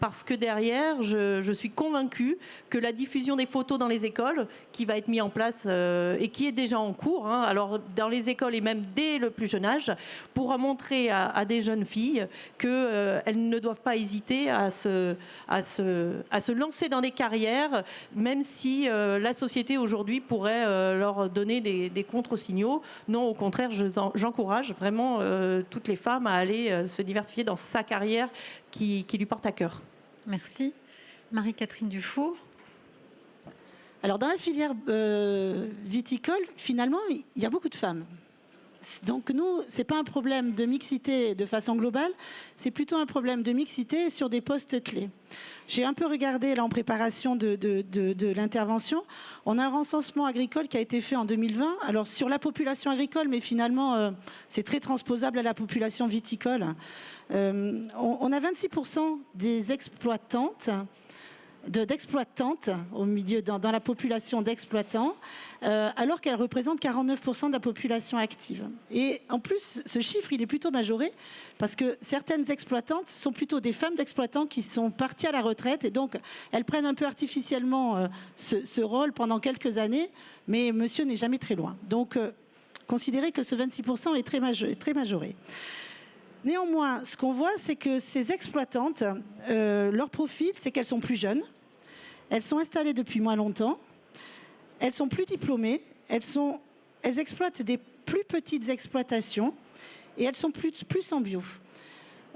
parce que derrière, je suis convaincue que la diffusion des photos dans les écoles, qui va être mis en place et qui est déjà en cours, hein, alors dans les écoles et même dès le plus jeune âge, pourra montrer à des jeunes filles qu'elles ne doivent pas hésiter à se lancer dans des carrières, même si la société aujourd'hui pourrait leur donner des contre-signaux. Non, au contraire, j'encourage vraiment toutes les femmes à aller se diversifier dans sa carrière qui lui porte à cœur. Merci. Marie-Catherine Dufour. Alors, dans la filière viticole, finalement, il y a beaucoup de femmes. Donc nous, ce n'est pas un problème de mixité de façon globale, c'est plutôt un problème de mixité sur des postes clés. J'ai un peu regardé là en préparation de l'intervention. On a un recensement agricole qui a été fait en 2020. Alors sur la population agricole, mais finalement c'est très transposable à la population viticole. On a 26% des exploitantes au milieu dans la population d'exploitants, alors qu'elles représentent 49% de la population active. Et en plus, ce chiffre, il est plutôt majoré, parce que certaines exploitantes sont plutôt des femmes d'exploitants qui sont parties à la retraite, et donc elles prennent un peu artificiellement ce rôle pendant quelques années, mais monsieur n'est jamais très loin. Donc, considérez que ce 26% est très majoré. Néanmoins, ce qu'on voit, c'est que ces exploitantes, leur profil, c'est qu'elles sont plus jeunes, elles sont installées depuis moins longtemps, elles sont plus diplômées, elles exploitent des plus petites exploitations et elles sont plus en bio.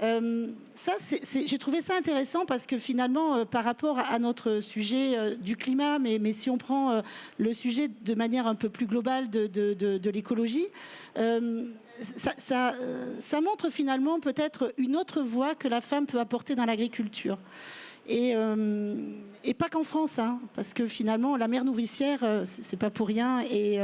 J'ai trouvé ça intéressant parce que finalement, par rapport à notre sujet du climat, mais si on prend le sujet de manière un peu plus globale de l'écologie, ça montre finalement peut-être une autre voie que la femme peut apporter dans l'agriculture. Et pas qu'en France, hein, parce que finalement, la mère nourricière, c'est pas pour rien. Et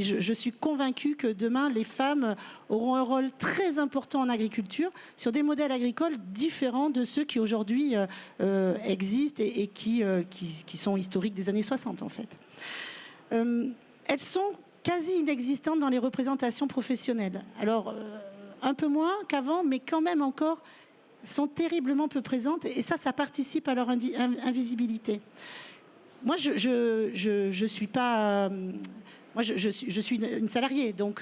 je suis convaincue que demain, les femmes auront un rôle très important en agriculture sur des modèles agricoles différents de ceux qui aujourd'hui existent et qui sont historiques des années 60, en fait. Elles sont quasi inexistantes dans les représentations professionnelles. Alors, un peu moins qu'avant, mais quand même encore sont terriblement peu présentes, et ça participe à leur invisibilité. Moi, je suis pas... Moi, je suis une salariée, donc,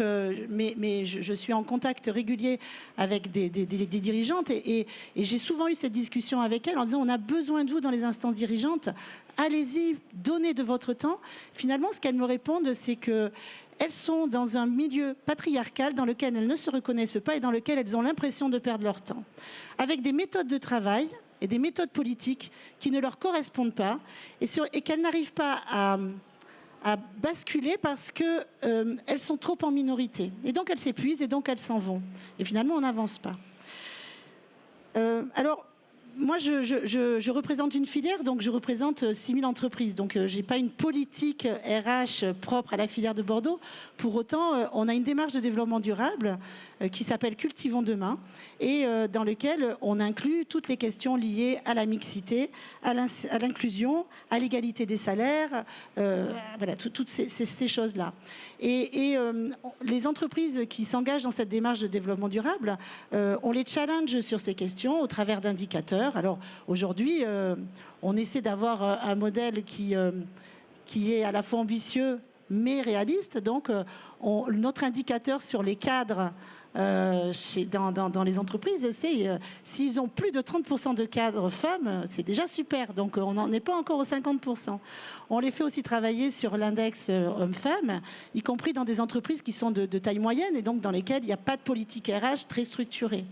mais je suis en contact régulier avec des dirigeantes, et j'ai souvent eu cette discussion avec elles en disant on a besoin de vous dans les instances dirigeantes, allez-y, donnez de votre temps. Finalement, ce qu'elles me répondent, c'est que elles sont dans un milieu patriarcal dans lequel elles ne se reconnaissent pas et dans lequel elles ont l'impression de perdre leur temps, avec des méthodes de travail et des méthodes politiques qui ne leur correspondent pas et qu'elles n'arrivent pas à basculer parce qu'elles sont trop en minorité. Et donc elles s'épuisent et donc elles s'en vont. Et finalement, on n'avance pas. Alors, moi, je représente une filière, donc je représente 6000 entreprises. Donc, je n'ai pas une politique RH propre à la filière de Bordeaux. Pour autant, on a une démarche de développement durable qui s'appelle Cultivons demain et dans lequel on inclut toutes les questions liées à la mixité, à l'inclusion, à l'égalité des salaires, voilà, toutes ces choses-là. Et les entreprises qui s'engagent dans cette démarche de développement durable, on les challenge sur ces questions au travers d'indicateurs. Alors aujourd'hui, on essaie d'avoir un modèle qui est à la fois ambitieux mais réaliste. Donc notre indicateur sur les cadres dans les entreprises, c'est s'ils ont plus de 30% de cadres femmes, c'est déjà super. Donc on n'en est pas encore aux 50%. On les fait aussi travailler sur l'index hommes-femmes, y compris dans des entreprises qui sont de taille moyenne et donc dans lesquelles il n'y a pas de politique RH très structurée.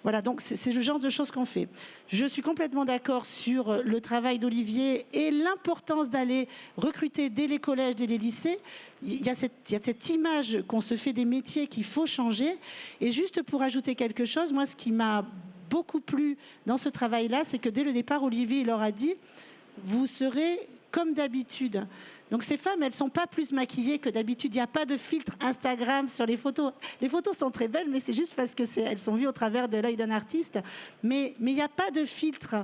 Voilà, donc c'est le genre de choses qu'on fait. Je suis complètement d'accord sur le travail d'Olivier et l'importance d'aller recruter dès les collèges, dès les lycées. Il y a cette image qu'on se fait des métiers qu'il faut changer. Et juste pour ajouter quelque chose, moi, ce qui m'a beaucoup plu dans ce travail-là, c'est que dès le départ, Olivier il leur a dit « vous serez comme d'habitude ». Donc ces femmes, elles ne sont pas plus maquillées que d'habitude. Il n'y a pas de filtre Instagram sur les photos. Les photos sont très belles, mais c'est juste parce qu'elles sont vues au travers de l'œil d'un artiste. Mais il n'y a pas de filtre.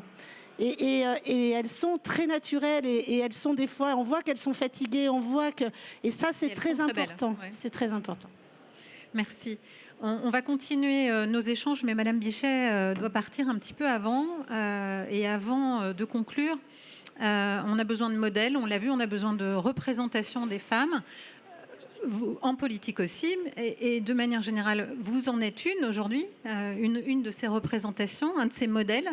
Et elles sont très naturelles et elles sont des fois, on voit qu'elles sont fatiguées, on voit que... Et ça, c'est très important. Ouais. C'est très important. Merci. On va continuer nos échanges, mais Madame Bichet doit partir un petit peu avant. Et avant de conclure, on a besoin de modèles, on l'a vu, on a besoin de représentation des femmes, en politique aussi, et de manière générale, vous en êtes une aujourd'hui, une de ces représentations, un de ces modèles.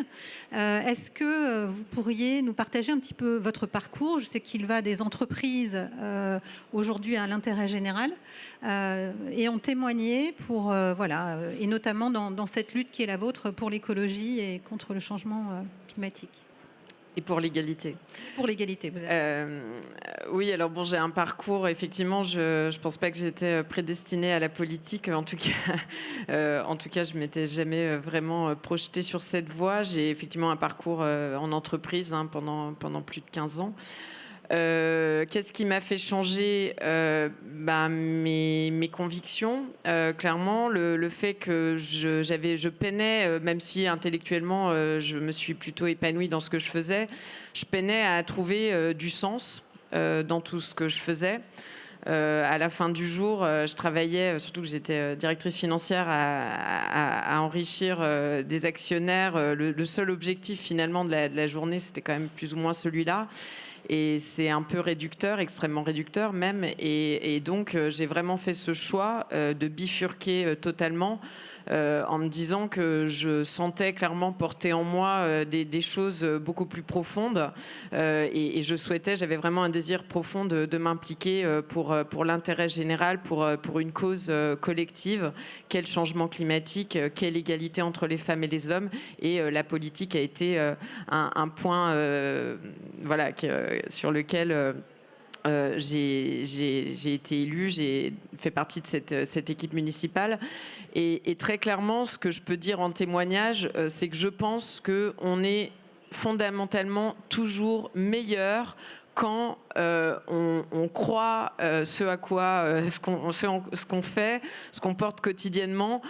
Est-ce que vous pourriez nous partager un petit peu votre parcours? Je sais qu'il va des entreprises aujourd'hui à l'intérêt général, et en témoigner pour, voilà, et notamment dans cette lutte qui est la vôtre pour l'écologie et contre le changement climatique. Et pour l'égalité. Pour l'égalité, vous avez... Oui, alors bon, j'ai un parcours, effectivement, je ne pense pas que j'étais prédestinée à la politique, en tout cas, je ne m'étais jamais vraiment projetée sur cette voie. J'ai effectivement un parcours en entreprise pendant plus de 15 ans. Qu'est-ce qui m'a fait changer mes convictions, clairement, le fait que je peinais, même si intellectuellement je me suis plutôt épanouie dans ce que je faisais, je peinais à trouver du sens dans tout ce que je faisais. À la fin du jour, je travaillais, surtout que j'étais directrice financière, à enrichir des actionnaires. Le seul objectif finalement de la journée, c'était quand même plus ou moins celui-là. Et c'est un peu réducteur, extrêmement réducteur même. Et donc, j'ai vraiment fait ce choix de bifurquer totalement en me disant que je sentais clairement porter en moi des choses beaucoup plus profondes. Et j'avais vraiment un désir profond de m'impliquer pour l'intérêt général, pour une cause collective. Quel changement climatique, quelle égalité entre les femmes et les hommes. Et la politique a été un point voilà, sur lequel j'ai été élue, j'ai fait partie de cette équipe municipale. Et très clairement, ce que je peux dire en témoignage, c'est que je pense qu'on est fondamentalement toujours meilleur quand on croit ce à quoi, ce qu'on fait, ce qu'on porte quotidiennement.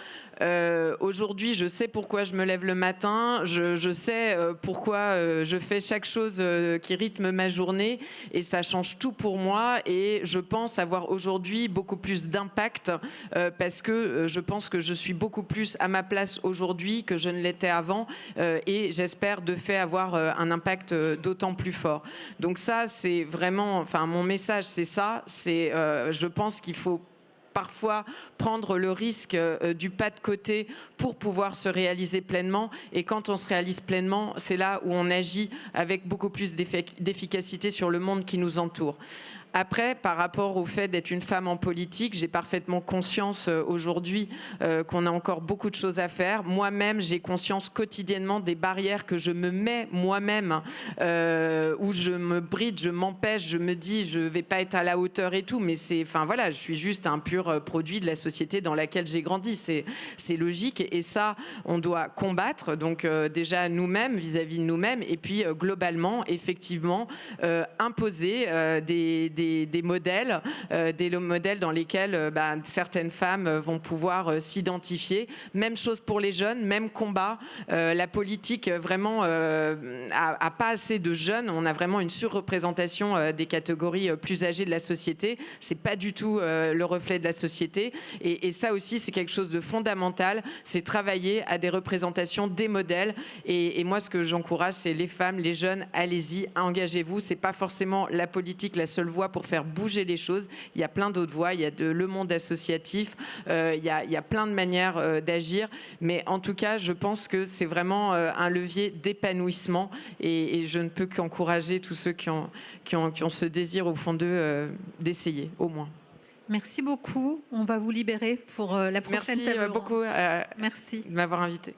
Aujourd'hui, je sais pourquoi je me lève le matin, je sais pourquoi je fais chaque chose qui rythme ma journée, et ça change tout pour moi. Et je pense avoir aujourd'hui beaucoup plus d'impact parce que je pense que je suis beaucoup plus à ma place aujourd'hui que je ne l'étais avant, et j'espère de fait avoir un impact d'autant plus fort. Donc ça, c'est vraiment, enfin mon message, c'est ça. C'est, je pense qu'il faut parfois prendre le risque du pas de côté pour pouvoir se réaliser pleinement. Et quand on se réalise pleinement, c'est là où on agit avec beaucoup plus d'efficacité sur le monde qui nous entoure. Après, par rapport au fait d'être une femme en politique, j'ai parfaitement conscience aujourd'hui qu'on a encore beaucoup de choses à faire. Moi-même, j'ai conscience quotidiennement des barrières que je me mets moi-même, où je me bride, je m'empêche, je me dis je vais pas être à la hauteur et tout, mais c'est, enfin voilà, je suis juste un pur produit de la société dans laquelle j'ai grandi. C'est logique, et ça, on doit combattre. Donc déjà nous-mêmes, vis-à-vis de nous-mêmes, et puis globalement, effectivement, imposer des modèles, des modèles dans lesquels certaines femmes vont pouvoir s'identifier. Même chose pour les jeunes, même combat. La politique vraiment a pas assez de jeunes. On a vraiment une surreprésentation des catégories plus âgées de la société. C'est pas du tout le reflet de la société. Et ça aussi, c'est quelque chose de fondamental. C'est travailler à des représentations, des modèles. Et moi, ce que j'encourage, c'est les femmes, les jeunes, allez-y, engagez-vous. C'est pas forcément la politique la seule voie pour faire bouger les choses. Il y a plein d'autres voies. Il y a le monde associatif. Il y a plein de manières d'agir. Mais en tout cas, je pense que c'est vraiment un levier d'épanouissement. Et je ne peux qu'encourager tous ceux qui ont ce désir au fond d'eux d'essayer, au moins. Merci beaucoup. On va vous libérer pour la prochaine table ronde. Merci beaucoup Merci de m'avoir invité.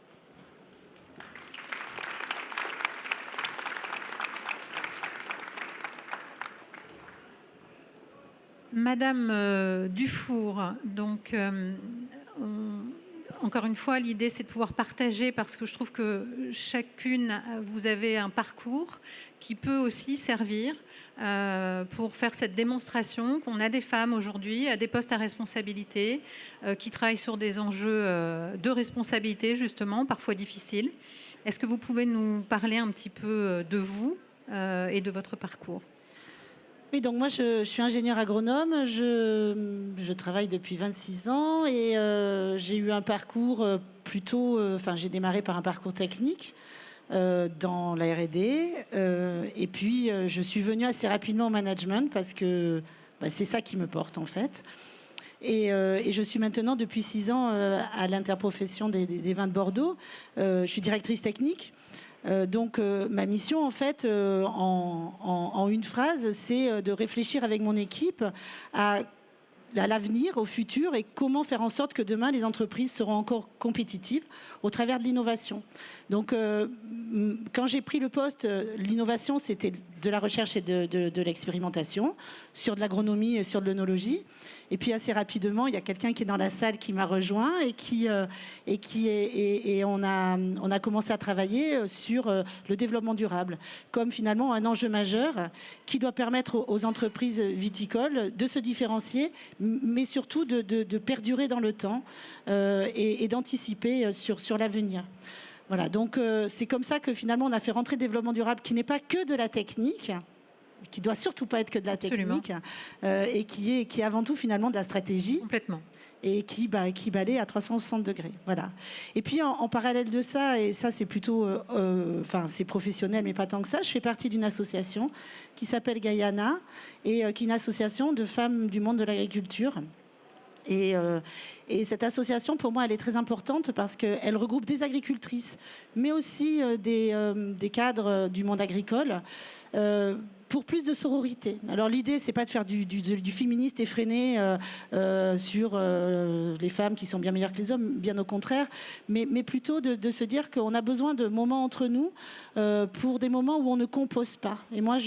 Madame Dufour, donc encore une fois, l'idée c'est de pouvoir partager parce que je trouve que chacune, vous avez un parcours qui peut aussi servir pour faire cette démonstration qu'on a des femmes aujourd'hui à des postes à responsabilité qui travaillent sur des enjeux de responsabilité justement, parfois difficiles. Est-ce que vous pouvez nous parler un petit peu de vous et de votre parcours ? Oui, donc moi je suis ingénieure agronome, je travaille depuis 26 ans et j'ai eu un parcours plutôt, j'ai démarré par un parcours technique dans la R&D et puis je suis venue assez rapidement au management parce que c'est ça qui me porte en fait. Et je suis maintenant depuis 6 ans à l'interprofession des vins de Bordeaux. Je suis directrice technique. Donc ma mission en fait en une phrase, c'est de réfléchir avec mon équipe à l'avenir, au futur, et comment faire en sorte que demain les entreprises seront encore compétitives au travers de l'innovation. Donc quand j'ai pris le poste, l'innovation c'était de la recherche et de l'expérimentation sur de l'agronomie et sur de l'œnologie. Et puis assez rapidement, il y a quelqu'un qui est dans la salle qui m'a rejoint et on a commencé à travailler sur le développement durable comme finalement un enjeu majeur qui doit permettre aux entreprises viticoles de se différencier, mais surtout de perdurer dans le temps et d'anticiper sur l'avenir. Voilà, donc c'est comme ça que finalement on a fait rentrer le développement durable qui n'est pas que de la technique, qui doit surtout pas être que de la technique, et qui est avant tout finalement de la stratégie. Complètement. Et qui balaie à 360 degrés. Voilà. Et puis en parallèle de ça, et ça c'est plutôt, c'est professionnel, mais pas tant que ça, je fais partie d'une association qui s'appelle Guyana et qui est une association de femmes du monde de l'agriculture. Et cette association, pour moi, elle est très importante parce qu'elle regroupe des agricultrices, mais aussi des cadres du monde agricole, pour plus de sororité. Alors l'idée, c'est pas de faire du féministe effréné sur les femmes qui sont bien meilleures que les hommes, bien au contraire, mais plutôt de se dire qu'on a besoin de moments entre nous pour des moments où on ne compose pas. Et moi,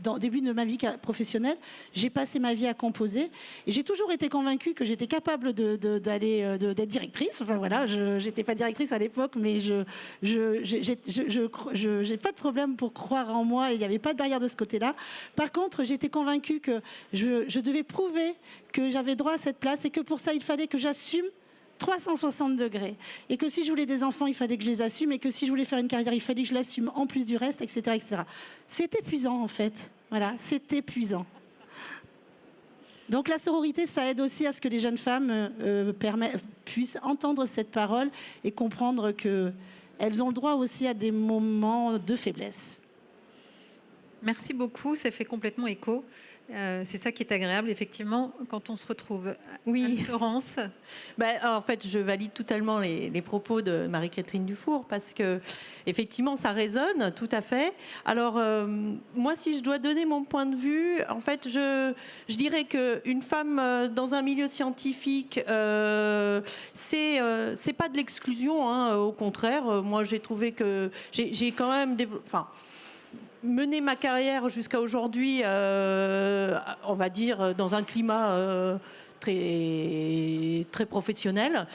dans le début de ma vie professionnelle, j'ai passé ma vie à composer et j'ai toujours été convaincue que j'étais capable d'être directrice. Enfin voilà, j'étais pas directrice à l'époque, mais j'ai pas de problème pour croire en moi et il n'y avait pas de barrière de ce côté-là. Par contre, j'étais convaincue que je devais prouver que j'avais droit à cette place et que pour ça, il fallait que j'assume 360 degrés. Et que si je voulais des enfants, il fallait que je les assume. Et que si je voulais faire une carrière, il fallait que je l'assume en plus du reste, etc., etc. C'est épuisant, en fait. Voilà, c'est épuisant. Donc la sororité, ça aide aussi à ce que les jeunes femmes puissent entendre cette parole et comprendre qu'elles ont le droit aussi à des moments de faiblesse. Merci beaucoup, ça fait complètement écho. C'est ça qui est agréable, effectivement, quand on se retrouve. Oui. Florence. En fait, je valide totalement les propos de Marie-Catherine Dufour parce que, effectivement, ça résonne tout à fait. Alors, moi, si je dois donner mon point de vue, en fait, je dirais qu'une femme dans un milieu scientifique, c'est pas de l'exclusion, hein, au contraire. Moi, j'ai trouvé que j'ai quand même mener ma carrière jusqu'à aujourd'hui, on va dire, dans un climat très, très professionnel.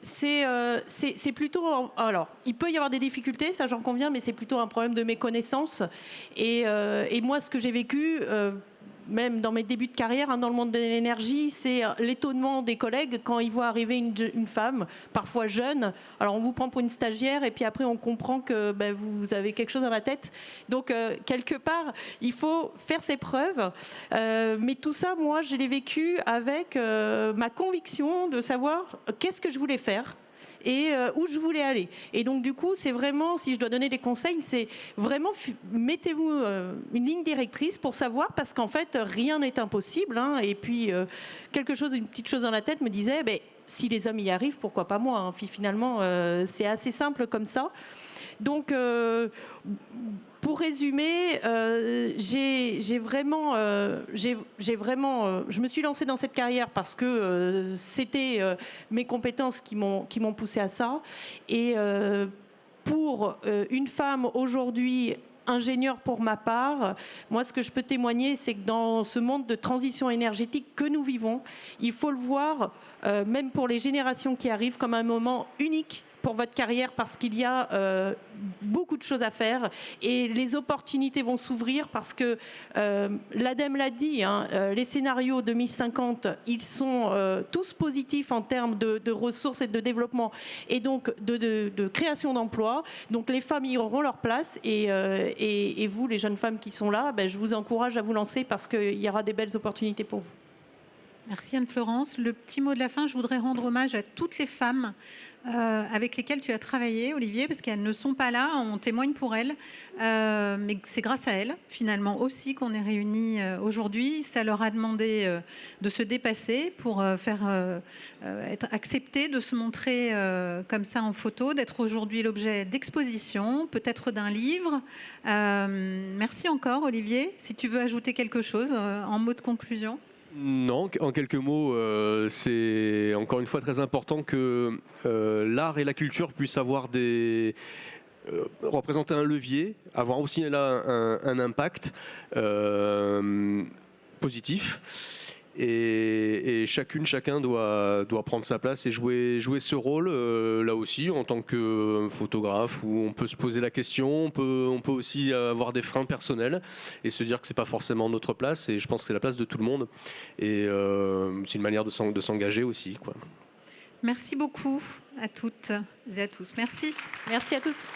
C'est plutôt... Alors, il peut y avoir des difficultés, ça j'en conviens, mais c'est plutôt un problème de méconnaissance. Et moi, ce que j'ai vécu... même dans mes débuts de carrière, dans le monde de l'énergie, c'est l'étonnement des collègues quand ils voient arriver une femme, parfois jeune. Alors on vous prend pour une stagiaire et puis après on comprend que vous avez quelque chose dans la tête. Donc quelque part, il faut faire ses preuves. Mais tout ça, moi, je l'ai vécu avec ma conviction de savoir qu'est-ce que je voulais faire et où je voulais aller. Et donc, du coup, c'est vraiment, si je dois donner des conseils, c'est vraiment, mettez-vous une ligne directrice pour savoir, parce qu'en fait, rien n'est impossible. Hein, et puis, une petite chose dans la tête me disait, si les hommes y arrivent, pourquoi pas moi, hein. Finalement, c'est assez simple comme ça. Donc, pour résumer, je me suis lancée dans cette carrière parce que c'était mes compétences qui m'ont poussée à ça. Et pour une femme aujourd'hui ingénieur pour ma part, moi ce que je peux témoigner, c'est que dans ce monde de transition énergétique que nous vivons, il faut le voir, même pour les générations qui arrivent, comme un moment unique pour votre carrière, parce qu'il y a beaucoup de choses à faire et les opportunités vont s'ouvrir parce que l'ADEME l'a dit, hein, les scénarios 2050, ils sont tous positifs en termes de ressources et de développement et donc de création d'emplois. Donc les femmes y auront leur place et vous, les jeunes femmes qui sont là, ben, je vous encourage à vous lancer parce qu'il y aura des belles opportunités pour vous. Merci Anne-Florence. Le petit mot de la fin, je voudrais rendre hommage à toutes les femmes avec lesquelles tu as travaillé, Olivier, parce qu'elles ne sont pas là, on témoigne pour elles, mais c'est grâce à elles, finalement aussi, qu'on est réunis aujourd'hui. Ça leur a demandé de se dépasser pour être acceptées, de se montrer comme ça en photo, d'être aujourd'hui l'objet d'expositions, peut-être d'un livre. Merci encore, Olivier. Si tu veux ajouter quelque chose en mot de conclusion. Non, en quelques mots, c'est encore une fois très important que l'art et la culture puissent avoir représenter un levier, avoir aussi là un impact positif. Et chacun doit prendre sa place et jouer ce rôle là aussi en tant que photographe où on peut se poser la question, on peut aussi avoir des freins personnels et se dire que c'est pas forcément notre place et je pense que c'est la place de tout le monde et c'est une manière de s'engager aussi, quoi. Merci beaucoup à toutes et à tous. Merci. Merci à tous.